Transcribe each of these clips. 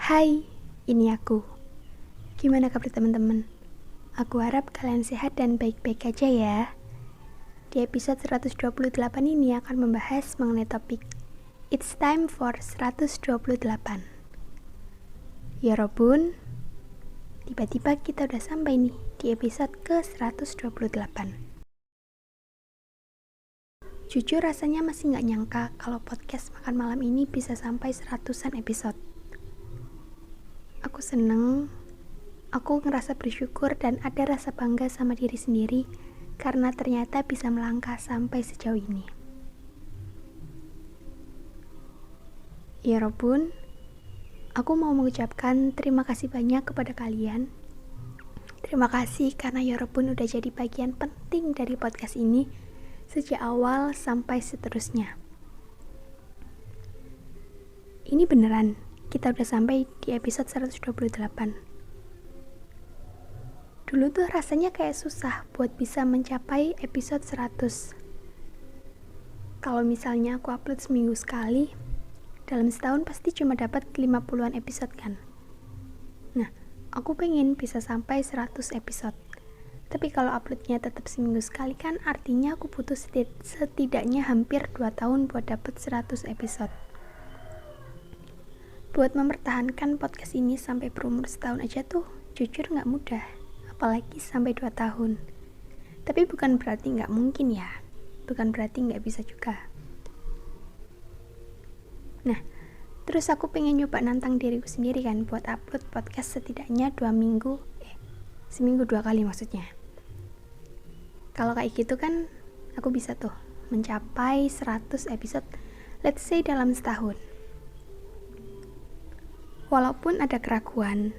Hai, ini aku. Gimana kabar teman-teman? Aku harap kalian sehat dan baik-baik aja ya. Di episode 128 ini akan membahas mengenai topik It's time for 128. Ya Robun, tiba-tiba kita udah sampai nih di episode ke 128. Jujur rasanya masih gak nyangka kalau podcast makan malam ini bisa sampai 100-an episode. Aku seneng, aku ngerasa bersyukur dan ada rasa bangga sama diri sendiri karena ternyata bisa melangkah sampai sejauh ini. Ya Robun, aku mau mengucapkan terima kasih banyak kepada kalian. Terima kasih karena ya Robun udah jadi bagian penting dari podcast ini sejak awal sampai seterusnya. Ini beneran, kita udah sampai di episode 128. Dulu tuh rasanya kayak susah buat bisa mencapai episode 100. Kalau misalnya aku upload seminggu sekali, dalam setahun pasti cuma dapat 50-an episode kan. Nah, aku pengen bisa sampai 100 episode. Tapi kalau uploadnya tetap seminggu sekali kan artinya aku butuh setidaknya hampir 2 tahun buat dapat 100 episode. Buat mempertahankan podcast ini sampai berumur setahun aja tuh jujur gak mudah, apalagi sampai 2 tahun. Tapi bukan berarti gak mungkin ya, bukan berarti gak bisa juga. Nah, terus aku pengen nyoba nantang diriku sendiri kan buat upload podcast setidaknya seminggu 2 kali maksudnya. Kalau kayak gitu kan aku bisa tuh mencapai 100 episode let's say dalam setahun. Walaupun ada keraguan,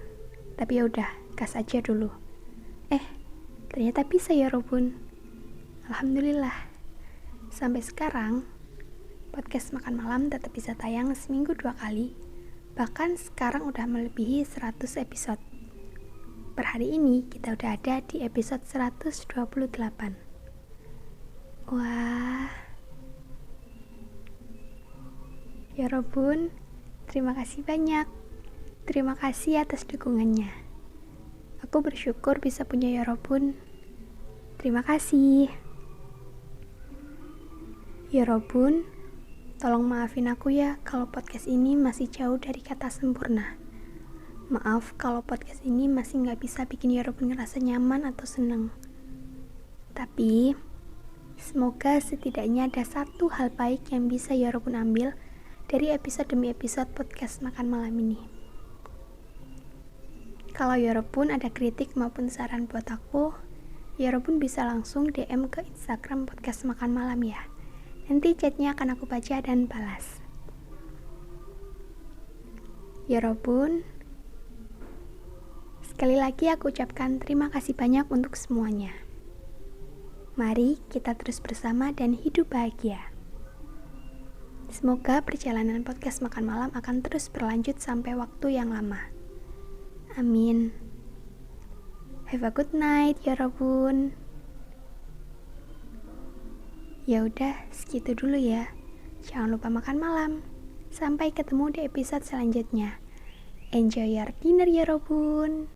tapi ya udah, gas aja dulu. Ternyata bisa ya Robun. Alhamdulillah. Sampai sekarang, podcast makan malam tetap bisa tayang seminggu 2 kali. Bahkan sekarang udah melebihi 100 episode. Per hari ini kita udah ada di episode 128. Wah. Ya Robun, terima kasih banyak. Terima kasih atas dukungannya. Aku bersyukur bisa punya ya Robun. Terima kasih. Ya Robun, tolong maafin aku ya kalau podcast ini masih jauh dari kata sempurna. Maaf kalau podcast ini masih gak bisa bikin ya Robun ngerasa nyaman atau seneng. Tapi, semoga setidaknya ada satu hal baik yang bisa ya Robun ambil dari episode demi episode podcast makan malam ini. Kalau ya Robun ada kritik maupun saran buat aku, ya Robun bisa langsung DM ke Instagram podcast makan malam ya. Nanti chatnya akan aku baca dan balas. Ya Robun, sekali lagi aku ucapkan terima kasih banyak untuk semuanya. Mari kita terus bersama dan hidup bahagia. Semoga perjalanan podcast makan malam akan terus berlanjut sampai waktu yang lama. Amin. Have a good night ya Robun. Ya udah, segitu dulu ya. Jangan lupa makan malam. Sampai ketemu di episode selanjutnya. Enjoy your dinner ya Robun.